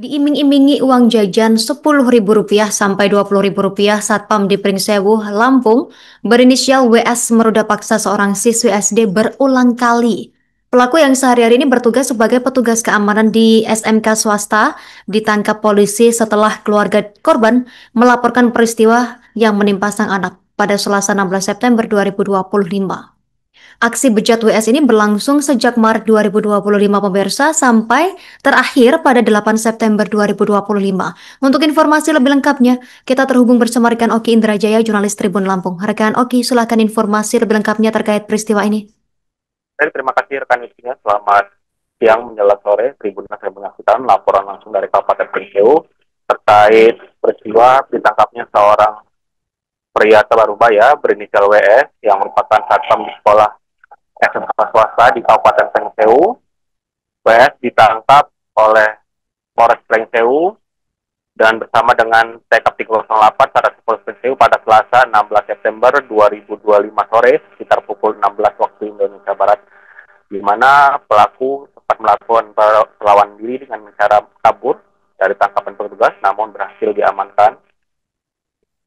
Diiming-imingi uang jajan Rp10.000 sampai Rp20.000, Satpam di Pringsewu, Lampung, berinisial WS meruda paksa seorang siswi SD berulang kali. Pelaku yang sehari-hari ini bertugas sebagai petugas keamanan di SMK swasta ditangkap polisi setelah keluarga korban melaporkan peristiwa yang menimpa sang anak pada Selasa 16 September 2025. Aksi bejat WS ini berlangsung sejak Maret 2025 pemirsa sampai terakhir pada 8 September 2025. Untuk informasi lebih lengkapnya, kita terhubung bersama rekan Oki Indrajaya, jurnalis Tribun Lampung. Rekan Oki, silakan informasi lebih lengkapnya terkait peristiwa ini. Terima kasih rekan Yukinya. Selamat siang menjelang sore. Tribun saya menyaksikan laporan langsung dari Kabupaten Pringsewu terkait peristiwa ditangkapnya seorang pria Tabarubaya berinisial WS yang merupakan satpam di sekolah SMK swasta di Kabupaten Pringsewu. WS ditangkap oleh Polres Pringsewu dan bersama dengan TKP 08 Satres Polres Pringsewu pada Selasa 16 September 2025 sore sekitar pukul 16 waktu Indonesia Barat, di mana pelaku sempat melakukan perlawanan diri dengan cara kabur dari tangkapan petugas, namun berhasil diamankan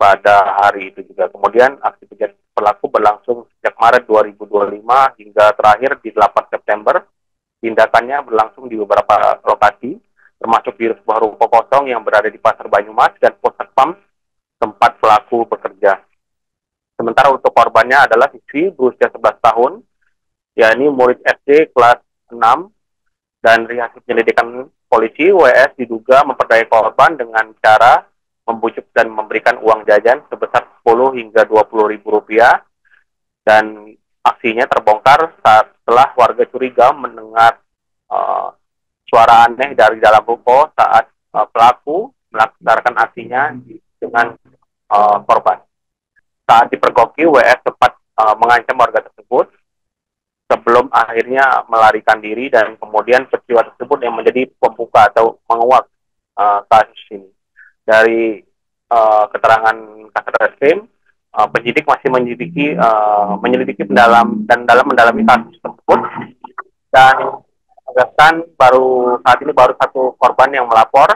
pada hari itu juga. Kemudian aksi bejat pelaku berlangsung sejak Maret 2025 hingga terakhir di 8 September. Tindakannya berlangsung di beberapa lokasi, termasuk di sebuah ruko kosong yang berada di Pasar Banyumas dan pos satpam tempat pelaku bekerja. Sementara untuk korbannya adalah siswi berusia 11 tahun, yakni murid SD kelas 6, dan dari hasil penyelidikan polisi, WS diduga memperdaya korban dengan cara membujuk dan memberikan uang jajan sebesar 10 hingga 20 ribu rupiah, dan aksinya terbongkar setelah warga curiga mendengar suara aneh dari dalam ruko saat pelaku melaksanakan aksinya dengan korban. Saat dipergoki, WS sempat mengancam warga tersebut sebelum akhirnya melarikan diri, dan kemudian peristiwa tersebut yang menjadi pembuka atau menguak kasus ini. Dari keterangan Kasat penyidik masih menyelidiki dalam mendalami kasus tersebut, dan saat ini baru satu korban yang melapor,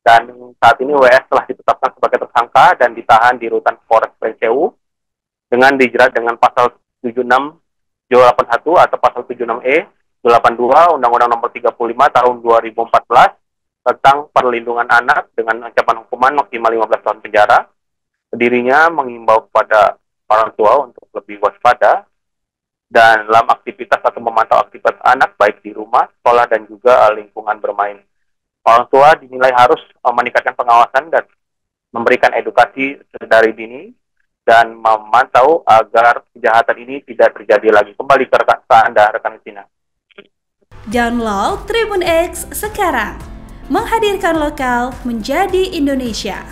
dan saat ini WS telah ditetapkan sebagai tersangka dan ditahan di rutan Polres Pringsewu dengan dijerat dengan pasal 76 J81 atau pasal 76E 82 Undang-Undang Nomor 35 Tahun 2014 tentang perlindungan anak dengan ancaman hukuman maksimal 15 tahun penjara. Dirinya mengimbau kepada orang tua untuk lebih waspada dan dalam aktivitas atau memantau aktivitas anak baik di rumah, sekolah, dan juga lingkungan bermain. Orang tua dinilai harus meningkatkan pengawasan dan memberikan edukasi dari dini dan memantau agar kejahatan ini tidak terjadi lagi. Kembali ke Anda, rekan Cina. Download Tribun X sekarang, menghadirkan lokal menjadi Indonesia.